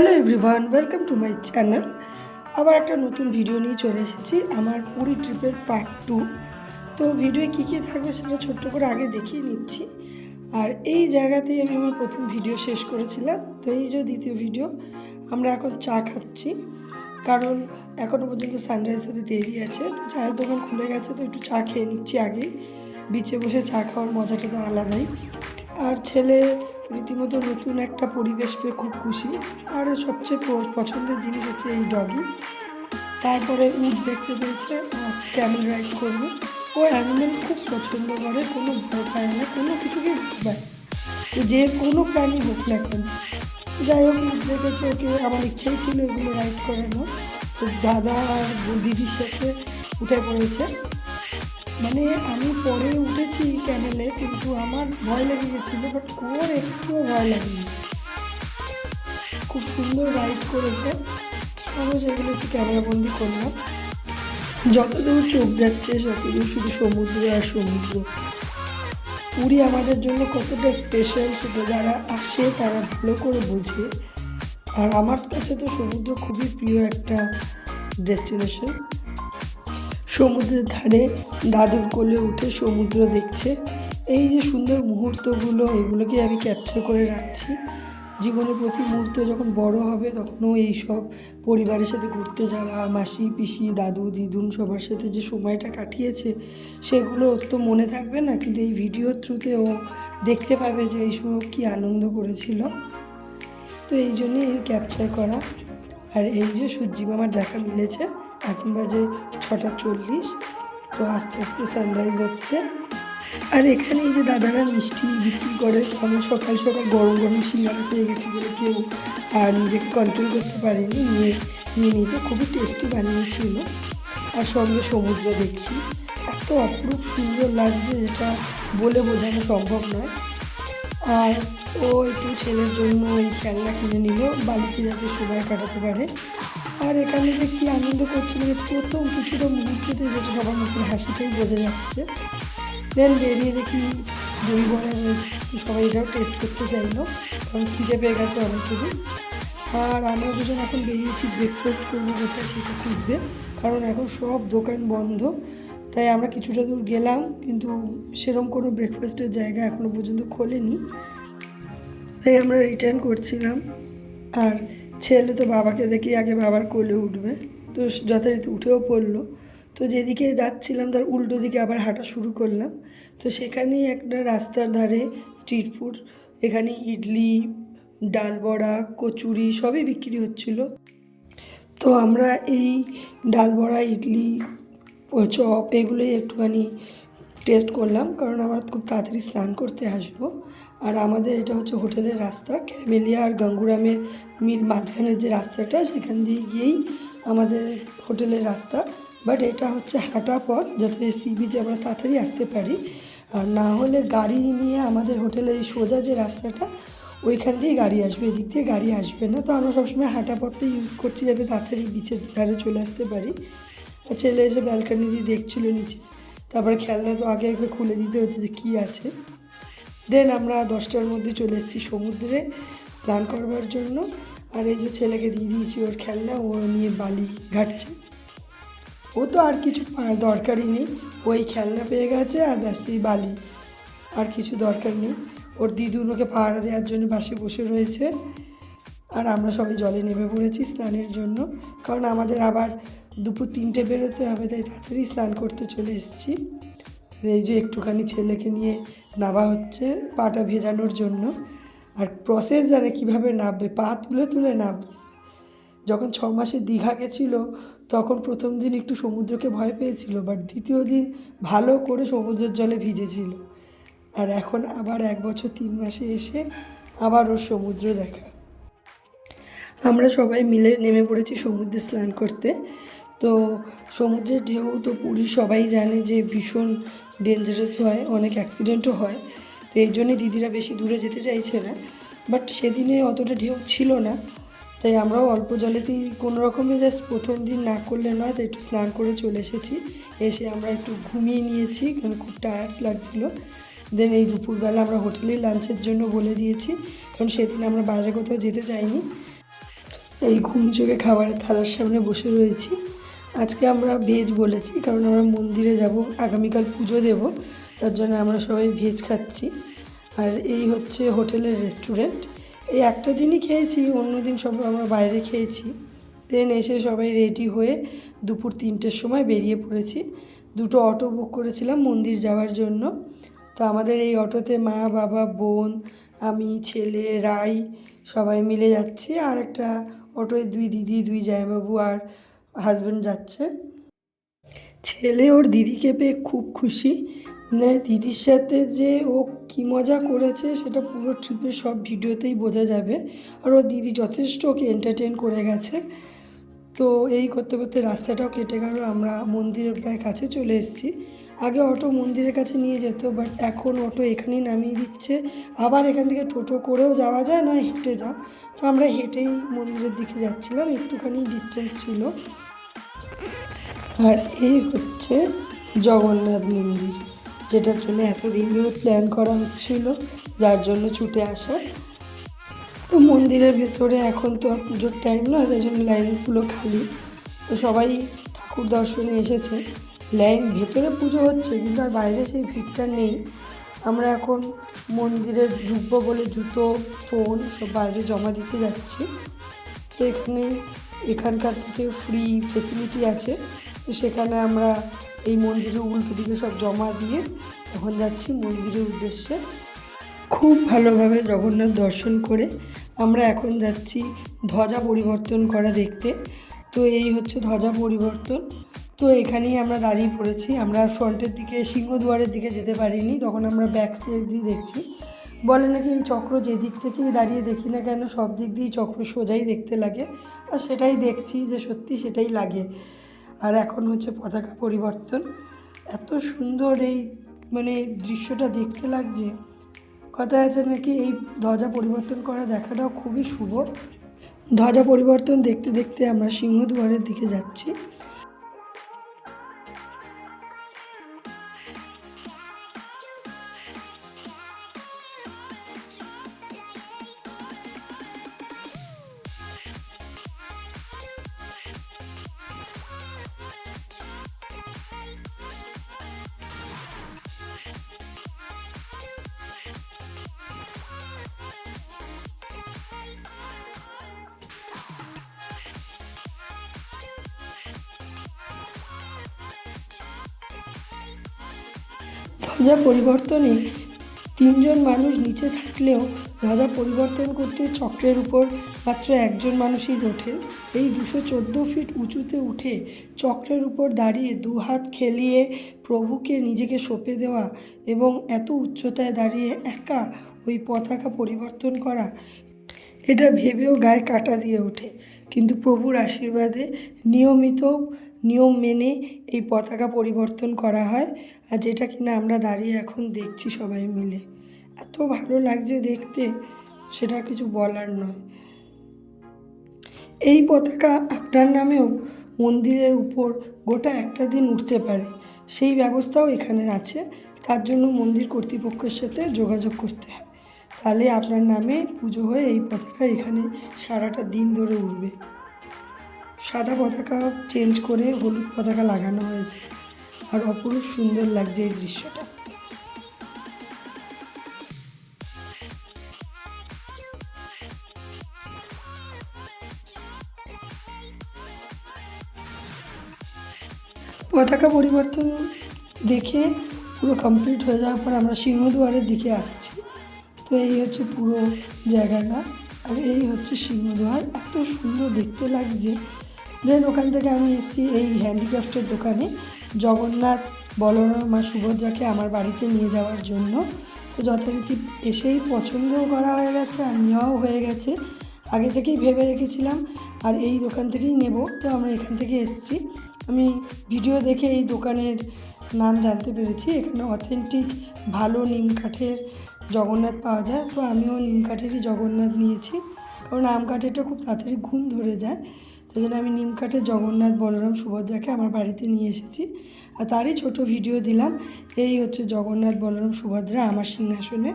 Hello everyone, welcome to my channel. আবার একটা নতুন ভিডিও নিয়ে চলে এসেছি, আমার পুরী ট্রিপের পার্ট 2। তো ভিডিওয়ে কী কী থাকবে সেটা ছোট্ট করে আগে দেখিয়ে নিচ্ছি। আর এই জায়গাতেই আমি আমার প্রথম ভিডিও শেষ করেছিলাম। তো এই যে দ্বিতীয় ভিডিও, আমরা এখন চা খাচ্ছি, কারণ এখনও পর্যন্ত সানরাইজ হতে দেরি আছে। তো চায়ের দোকান খুলে গেছে, তো একটু চা খেয়ে নিচ্ছি আগেই। বিচে বসে চা খাওয়ার মজাটা তো আলাদাই। আর ছেলে রীতিমতো নতুন একটা পরিবেশ পেয়ে খুব খুশি। আর সবচেয়ে পছন্দের জিনিস হচ্ছে এই ডগি। তারপরে উট দেখতে পেয়েছে, ক্যামেল রাইড করবে। ও অ্যানিমেল খুব পছন্দ করে, কোনো ভয় পায় না, কোনো কিছুকেই ভয় পায় না, যে কোনো প্রাণী হোক না কেন। যাই হোক, উট দেখেছে, ওকে আমার ইচ্ছাই ছিল এগুলো রাইড করানো। তো দাদা আর দিদির সাথে উঠে পড়েছে। মানে আমি পরে উঠেছি ক্যামেলে, কিন্তু আমার ভয় লেগে গেছিলো, বাট ওর একটুও ভয় লাগেনি। খুব সুন্দর রাইড করেছে। আমি সেগুলো একটু ক্যামেরাবন্দি করলাম। যতদূর চোখ যাচ্ছে ততদূর শুধু সমুদ্র আর সমুদ্র। পুরী আমাদের জন্য কতটা স্পেশাল সেটা যারা আসে তারা ভালো করে বোঝে। আর আমার কাছে তো সমুদ্র খুবই প্রিয় একটা ডেস্টিনেশন। সমুদ্রের ধারে দাদুর কোলে উঠে সমুদ্র দেখছে, এই যে সুন্দর মুহূর্তগুলো, এগুলোকে আমি ক্যাপচার করে রাখছি। জীবনের প্রতি মুহূর্ত যখন বড় হবে তখনও এইসব পরিবারের সাথে ঘুরতে যাওয়া, মাসি পিসি দাদু দিদুন সবার সাথে যে সময়টা কাটিয়েছে সেগুলো ওর তো মনে থাকবে না, কিন্তু এই ভিডিওর থ্রুতে ও দেখতে পাবে যে এই সময় কী আনন্দ করেছিল। তো এই জন্যই ক্যাপচার করা। আর এই যে সূর্যি মামার দেখা মিলেছে, এখন বাজে 6:40। তো আস্তে আস্তে সানরাইজ হচ্ছে। আর এখানে এই যে দাদারা মিষ্টি বিক্রি করে, আমরা সকাল সকাল গরম গরম সিঙ্গারা পেয়ে গেছি বলে কেউ আর নিজেকে কন্ট্রোল করতে পারিনি, নিয়ে নিজে খুবই টেস্টি বানিয়েছিল। আর সঙ্গে সমুদ্র দেখছি, এত অপরূপ সুন্দর লাগছে যেটা বলে বোঝানো সম্ভব নয়। আর ও একটু ছেলের জন্য এই খেলনা কিনে নিল, বাড়িতে যাতে সময় কাটাতে পারে। আর এখানে যে কী আনন্দ করছে, মানে প্রথম কিছুটা মুহূর্ততে যেটা সবার মুখের হাসিটাই বোঝা যাচ্ছে। দেন বেরিয়ে দেখি দই বড়া রয়েছে, সবাই এটাও টেস্ট করতে চাইলো, কারণ খিদে পেয়ে গেছে অনেকেরই। আর আমরা দুজন এখন বেরিয়েছি ব্রেকফাস্ট করবো কোথায় সেটা খুঁজতে, কারণ এখন সব দোকান বন্ধ। তাই আমরা কিছুটা দূর গেলাম, কিন্তু সেরকম কোনো ব্রেকফাস্টের জায়গা এখনও পর্যন্ত খোলেনি, তাই আমরা রিটার্ন করছিলাম। আর ছেলে তো বাবাকে দেখেই আগে বাবার কোলে উঠবে, তো যথারীতি উঠেও পড়লো। তো যেদিকে যাচ্ছিলাম তার উল্টো দিকে আবার হাঁটা শুরু করলাম। তো সেখানেই একটা রাস্তার ধারে স্ট্রিট ফুড, এখানে ইডলি, ডাল বড়া, কচুরি সবই বিক্রি হচ্ছিল। তো আমরা এই ডাল বড়া, ইডলি ও চপ এগুলোই একটুখানি টেস্ট করলাম, কারণ আমরা খুব তাড়াতাড়ি স্নান করতে আসবো। আর আমাদের এটা হচ্ছে হোটেলের রাস্তা, ক্যামেলিয়া আর গঙ্গুরামের মাঝখানের যে রাস্তাটা, সেখান দিয়ে গিয়েই আমাদের হোটেলের রাস্তা। বাট এটা হচ্ছে হাঁটা পথ, যাতে সি বিচে আমরা তাড়াতাড়ি আসতে পারি। আর না হলে গাড়ি নিয়ে আমাদের হোটেলের এই সোজা যে রাস্তাটা, ওইখান দিয়ে গাড়ি আসবে, এদিক দিয়ে গাড়ি আসবে না। তো আমরা সবসময় হাঁটা পথটা ইউজ করছি যাতে তাড়াতাড়ি বিচের ধারে চলে আসতে পারি। আর ছেলে এসে ব্যালকানি দিয়ে দেখছিল নিচে, তারপরে খেলনা তো আগে একবার খুলে দিতে হচ্ছে যে কী আছে। দেন আমরা 10টার মধ্যে চলে এসেছি সমুদ্রে স্নান করবার জন্য। আর এই যে ছেলেকে দিয়ে দিয়েছি ওর খেলনা, ও নিয়ে বালি ঘাটছে। ও তো আর কিছু দরকারই নেই, ওই খেলনা পেয়ে গেছে আর ব্যস্তেই বালি, আর কিছু দরকার নেই। ওর দিদুন ওকে পাহারা দেওয়ার জন্য পাশে বসে রয়েছে। আর আমরা সবাই জলে নেমে পড়েছি স্নানের জন্য, কারণ আমাদের আবার দুপুর 3টে বেরোতে হবে, তাই তাড়াতাড়ি স্নান করতে চলে এসেছি। আর এই যে একটুখানি ছেলেকে নিয়ে নামা হচ্ছে পাটা ভেজানোর জন্য। আর প্রসেস জানে কীভাবে নামবে, পা তুলে তুলে নামছে। যখন 6 মাসে দীঘা গেছিলো তখন প্রথম দিন একটু সমুদ্রকে ভয় পেয়েছিল, বাট দ্বিতীয় দিন ভালো করে সমুদ্রের জলে ভিজেছিল। আর এখন আবার 1 বছর 3 মাসে এসে আবার ওর সমুদ্র দেখা। আমরা সবাই মিলে নেমে পড়েছি সমুদ্রে স্নান করতে। তো সমুদ্রের ঢেউ তো পুরী সবাই জানে যে ভীষণ ডেঞ্জারাস হয়, অনেক অ্যাক্সিডেন্টও হয়। তো এই জন্যে দিদিরা বেশি দূরে যেতে চাইছে না, বাট সেদিনে অতটা ঢেউ ছিল না, তাই আমরাও অল্প জলেতেই কোনো রকমে জাস্ট প্রথম দিন না করলে নয়, তাই একটু স্নান করে চলে এসেছি। এসে আমরা একটু ঘুমিয়ে নিয়েছি, কারণ খুব টায়ার্ড লাগছিলো। দেন এই দুপুরবেলা আমরা হোটেলেই লাঞ্চের জন্য বলে দিয়েছি, কারণ সেদিন আমরা বাইরে কোথাও যেতে চাইনি। এই ঘুম চোখে খাবারের থালার সামনে বসে রয়েছি। আজকে আমরা ভেজ বলেছি, কারণ আমরা মন্দিরে যাব, আগামীকাল পুজো দেব, তার জন্য আমরা সবাই ভেজ খাচ্ছি। আর এই হচ্ছে হোটেলের রেস্টুরেন্ট। এই একটা দিনই খেয়েছি, অন্য দিন সব আমরা বাইরে খেয়েছি। দেন এসে সবাই রেডি হয়ে দুপুর 3টের সময় বেরিয়ে পড়েছি। 2টো অটো বুক করেছিলাম মন্দির যাওয়ার জন্য। তো আমাদের এই অটোতে মা, বাবা, বোন, আমি, ছেলে, রাই সবাই মিলে যাচ্ছি। আর একটা অটোয় 2 দিদি, 2 জামাইবাবু আর হাজব্যান্ড যাচ্ছে। ছেলে ওর দিদিকে পেয়ে খুব খুশি। দিদির সাথে যে ও কী মজা করেছে সেটা পুরো ট্রিপের সব ভিডিওতেই বোঝা যাবে। আর ওর দিদি যথেষ্ট ওকে এন্টারটেন করে গেছে। তো এই করতে করতে রাস্তাটাও কেটে গেল, আমরা মন্দিরের প্রায় কাছে চলে এসেছি। আগে অটো মন্দিরের কাছে নিয়ে যেত, বাট এখন অটো এখানেই নামিয়ে দিচ্ছে। আবার এখান থেকে টোটো করেও যাওয়া যায়, নয় হেঁটে যাও। তো আমরা হেঁটেই মন্দিরের দিকে যাচ্ছিলাম, একটুখানি ডিস্টেন্স ছিল। আর এই হচ্ছে জগন্নাথ মন্দির, যেটার জন্য এতদিন ধরে প্ল্যান করা হচ্ছিল, যার জন্য ছুটে আসা। তো মন্দিরের ভেতরে এখন তো আর পুজোর টাইম নয়, তাই জন্য লাইনগুলো খালি। তো সবাই ঠাকুর দর্শনে এসেছে। লাইন ভেতরে পুজো হচ্ছে, কিন্তু আর বাইরে সেই ভিড়টা নেই। আমরা এখন মন্দিরে ঢুকবো বলে জুতো, ফোন সব বাইরে জমা দিতে যাচ্ছি। তো এখানকার থেকে ফ্রি ফেসিলিটি আছে। তো সেখানে আমরা এই মন্দিরের উল্টো দিকে সব জমা দিয়ে এখন যাচ্ছি মন্দিরের উদ্দেশ্যে। খুব ভালোভাবে জগন্নাথ দর্শন করে আমরা এখন যাচ্ছি ধ্বজা পরিবর্তন করা দেখতে। তো এই হচ্ছে ধ্বজা পরিবর্তন। তো এখানেই আমরা দাঁড়িয়ে পড়েছি। আমরা ফ্রন্টের দিকে সিংহদুয়ারের দিকে যেতে পারিনি, তখন আমরা ব্যাক সাইড দিয়ে দেখছি। বলে নাকি এই চক্র যে দিক থেকেই দাঁড়িয়ে দেখি না কেন, সব দিক দিয়েই চক্র সোজাই দেখতে লাগে। আর সেটাই দেখছি যে সত্যি সেটাই লাগে। আর এখন হচ্ছে পতাকা পরিবর্তন। এত সুন্দর এই দৃশ্যটা দেখতে লাগছে। কথা আছে নাকি এই ধ্বজা পরিবর্তন করা দেখাটাও খুবই শুভ। ধ্বজা পরিবর্তন দেখতে দেখতে আমরা সিংহদুয়ারের দিকে যাচ্ছি। ধ্বজা পরিবর্তনে 3জন মানুষ নিচে থাকলেও ধ্বজা পরিবর্তন করতে চক্রের উপর মাত্র একজন মানুষই ওঠে। এই 214 ফিট উঁচুতে উঠে চক্রের উপর দাঁড়িয়ে 2 হাত খেলিয়ে প্রভুকে নিজেকে সঁপে দেওয়া এবং এত উচ্চতায় দাঁড়িয়ে একা ওই পতাকা পরিবর্তন করা, এটা ভেবেও গায়ে কাঁটা দিয়ে ওঠে। কিন্তু প্রভুর আশীর্বাদে নিয়ম মেনে এই পতাকা পরিবর্তন করা হয়। আর যেটা কিনা আমরা দাঁড়িয়ে এখন দেখছি সবাই মিলে। এত ভালো লাগছে দেখতে, সেটা কিছু বলার নয়। এই পতাকা আপনার নামেও মন্দিরের উপর গোটা একটা দিন উঠতে পারে, সেই ব্যবস্থাও এখানে আছে। তার জন্য মন্দির কর্তৃপক্ষের সাথে যোগাযোগ করতে হয়, তাহলে আপনার নামে পুজো হয়ে এই পতাকা এখানে সারাটা দিন ধরে উঠবে। সাদা পতাকা চেঞ্জ করে হলুদ পতাকা লাগানো হয়েছে, আর অপরূপ সুন্দর লাগছে এই দৃশ্যটা। পতাকা পরিবর্তন দেখে পুরো কমপ্লিট হয়ে যাওয়ার পর আমরা সিংহদুয়ারের দিকে আসছি। তো এই হচ্ছে পুরো জায়গাটা, আর এই হচ্ছে সিংহদুয়ার। এত সুন্দর দেখতে লাগছে। দেন ওখান থেকে আমি এসেছি এই হ্যান্ডিক্রাফটের দোকানে জগন্নাথ, বলরাম আর সুভদ্রাকে আমার বাড়িতে নিয়ে যাওয়ার জন্য। তো যথারীতি এসেই পছন্দও করা হয়ে গেছে আর নেওয়াও হয়ে গেছে। আগে থেকেই ভেবে রেখেছিলাম আর এই দোকান থেকেই নেব। তো আমরা এখান থেকে এসেছি। আমি ভিডিও দেখে এই দোকানের নাম জানতে পেরেছি। এখানে অথেন্টিক ভালো নিম কাঠের জগন্নাথ পাওয়া যায়। তো আমিও নিম কাঠেরই জগন্নাথ নিয়েছি, কারণ আম কাঠেরটা খুব তাড়াতাড়ি ঘুণ ধরে যায়। তো জন্য আমি নিম কাঠের জগন্নাথ, বলরাম, সুভদ্রাকে আমার বাড়িতে নিয়ে এসেছি, আর তারই ছোট ভিডিও দিলাম। এই হচ্ছে জগন্নাথ, বলরাম, সুভদ্রা আমার সিংহাসনে।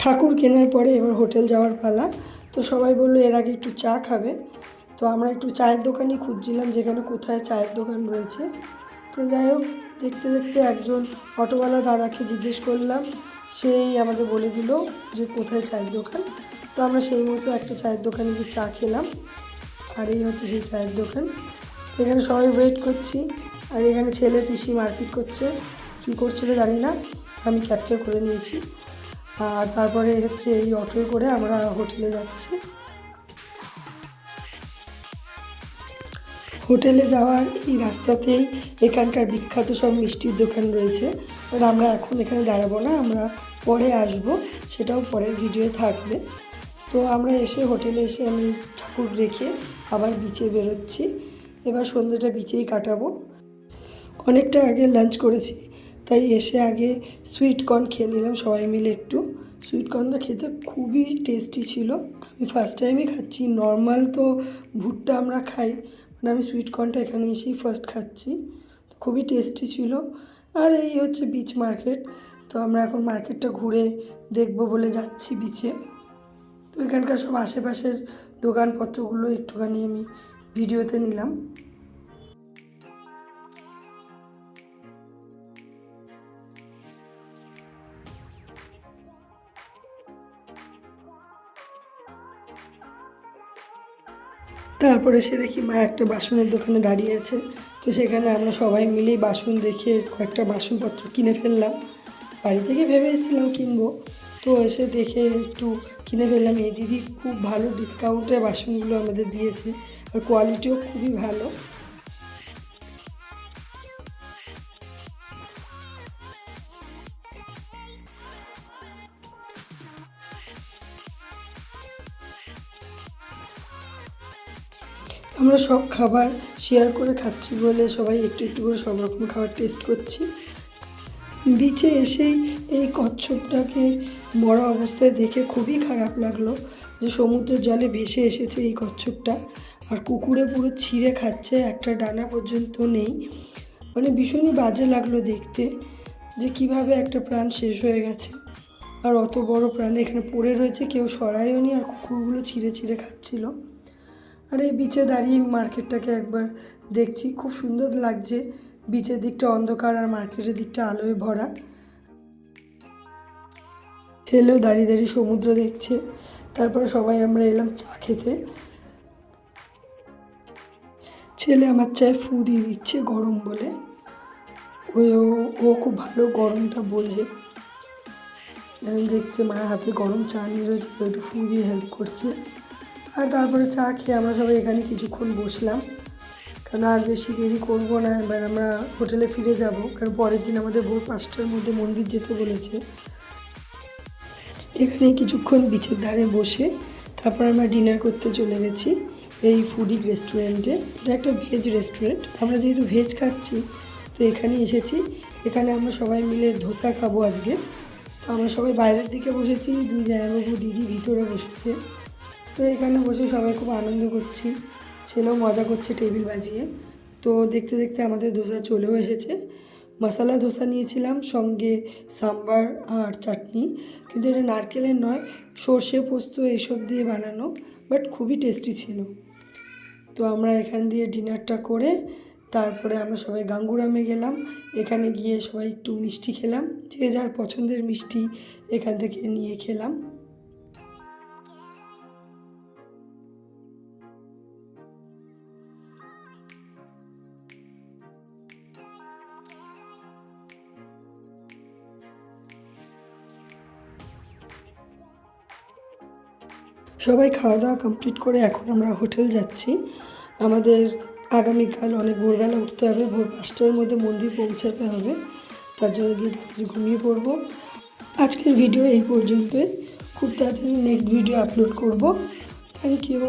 ঠাকুর কেনার পরে এবার হোটেল যাওয়ার পালা। তো সবাই বললো এর আগে একটু চা খাবে, তো আমরা একটু চায়ের দোকানই খুঁজছিলাম যেখানে কোথায় চায়ের দোকান রয়েছে। তো যাই হোক, দেখতে দেখতে একজন অটোওয়ালা দাদাকে জিজ্ঞেস করলাম, সেই আমাদের বলে দিল যে কোথায় চায়ের দোকান। তো আমরা সেই মতো একটা চায়ের দোকানে গিয়ে চা খেলাম, আর এই হচ্ছে সেই চায়ের দোকান। এখানে সবাই ওয়েট করছি, আর এখানে ছেলে পিসি মারপিট করছে, কী করছিল জানি না, আমি ক্যাপচার করে নিয়েছি। আর তারপরে হচ্ছে এই অটোয় করে আমরা হোটেলে যাচ্ছি। হোটেলে যাওয়ার এই রাস্তাতেই এখানকার বিখ্যাত সব মিষ্টির দোকান রয়েছে। আর আমরা এখন এখানে দাঁড়াবো না, আমরা পরে আসব, সেটাও পরের ভিডিও থাকবে। তো আমরা এসে হোটেলে এসে আমি ঠাকুর রেখে আবার বিচে বেরোচ্ছি। এবার সন্ধ্যাটা বিচেই কাটাবো। অনেকটা আগে লাঞ্চ করেছি, তাই এসে আগে সুইট কর্ন খেয়ে নিলাম সবাই মিলে একটু। সুইট কর্নটা খেতে খুবই টেস্টি ছিল, আমি ফার্স্ট টাইমই খাচ্ছি। নর্মাল তো ভুট্টা আমরা খাই, মানে আমি সুইট কর্নটা এখানে এসেই ফার্স্ট খাচ্ছি। তো খুবই টেস্টি ছিল। আর এই হচ্ছে বিচ মার্কেট, তো আমরা এখন মার্কেটটা ঘুরে দেখব বলে যাচ্ছি বিচে। তো এখানকার সব আশেপাশের দোকানপত্রগুলো একটুখানি আমি ভিডিওতে নিলাম। তারপরে সে দেখি মা একটা বাসনের দোকানে দাঁড়িয়ে আছে, তো সেখানে আমরা সবাই মিলেই বাসন দেখে কয়েকটা বাসনপত্র কিনে ফেললাম। বাড়ি থেকে ভেবে এসেছিলাম কিনবো, তো এসে দেখে একটু কিনে ফেললাম। এই দিদি খুব ভালো ডিসকাউন্টে বাসনগুলো আমাদের দিয়েছে, আর কোয়ালিটিও খুবই ভালো। আমরা সব খাবার শেয়ার করে খাচ্ছি বলে সবাই একটু একটু করে সব রকম খাবার টেস্ট করছি। বিচে এসেই এই কচ্ছপটাকে মরা অবস্থায় দেখে খুবই খারাপ লাগলো, যে সমুদ্রের জলে ভেসে এসেছে এই কচ্ছপটা, আর কুকুরে পুরো ছিঁড়ে খাচ্ছে, একটা ডানা পর্যন্ত নেই। মানে ভীষণই বাজে লাগলো দেখতে, যে কিভাবে একটা প্রাণ শেষ হয়ে গেছে, আর অত বড় প্রাণ এখানে পড়ে রয়েছে, কেউ সরায়ও নি, আর কুকুরগুলো ছিঁড়ে ছিঁড়ে খাচ্ছিল। আর এই বিচে দাঁড়িয়ে মার্কেটটাকে একবার দেখছি, খুব সুন্দর লাগছে। বিচের দিকটা অন্ধকার আর মার্কেটের দিকটা আলোয় ভরা। ছেলেও দাঁড়িয়ে দাঁড়িয়ে সমুদ্র দেখছে। তারপরে সবাই আমরা এলাম চা খেতে। ছেলে আমার চায়ে ফু দিয়ে দিচ্ছে গরম বলে, ও খুব ভালো গরমটা বোঝে। দেখছে মায়ের হাতে গরম চা নিয়ে রয়েছে, তো একটু ফু দিয়ে হেল্প করছে। আর তারপরে চা খেয়ে আমরা সবাই এখানে কিছুক্ষণ বসলাম, কারণ আর বেশি দেরি করবো না, এবার আমরা হোটেলে ফিরে যাব, কারণ পরের দিন আমাদের ভোর 5টার মধ্যে মন্দির যেতে বলেছে। এখানে কিছুক্ষণ বিচের ধারে বসে তারপর আমরা ডিনার করতে চলে গেছি এই ফুডি রেস্টুরেন্টে। এটা একটা ভেজ রেস্টুরেন্ট, আমরা যেহেতু ভেজ খাচ্ছি তো এখানে এসেছি। এখানে আমরা সবাই মিলে ধোসা খাবো আজকে। তো আমরা সবাই বাইরের দিকে বসেছি, দুই জামাইবাবু দিদি ভিতরে বসেছে। তো এখানে বসে সবাই খুব আনন্দ করছি, ছেলেও মজা করছে টেবিল বাজিয়ে। তো দেখতে দেখতে আমাদের ধোসা চলেও এসেছে। মশলা ধোসা নিয়েছিলাম, সঙ্গে সাম্বার আর চাটনি, কিন্তু এটা নারকেলের নয়, সর্ষে পোস্ত এইসব দিয়ে বানানো, বাট খুবই টেস্টি ছিল। তো আমরা এখান দিয়ে ডিনারটা করে তারপরে আমরা সবাই গাঙ্গুরামে গেলাম। এখানে গিয়ে সবাই একটু মিষ্টি খেলাম, যে যার পছন্দের মিষ্টি এখান থেকে নিয়ে খেলাম। সবাই খাওয়া দাওয়া কমপ্লিট করে এখন আমরা হোটেল যাচ্ছি। আমাদের আগামীকাল অনেক ভোরবেলা উঠতে হবে, ভোর 5টার মধ্যে মন্দির পৌঁছাতে হবে, তার জন্য গিয়ে তাড়াতাড়ি ঘুমিয়ে পড়বো। আজকের ভিডিও এই পর্যন্তই, খুব তাড়াতাড়ি নেক্সট ভিডিও আপলোড করব। Thank you.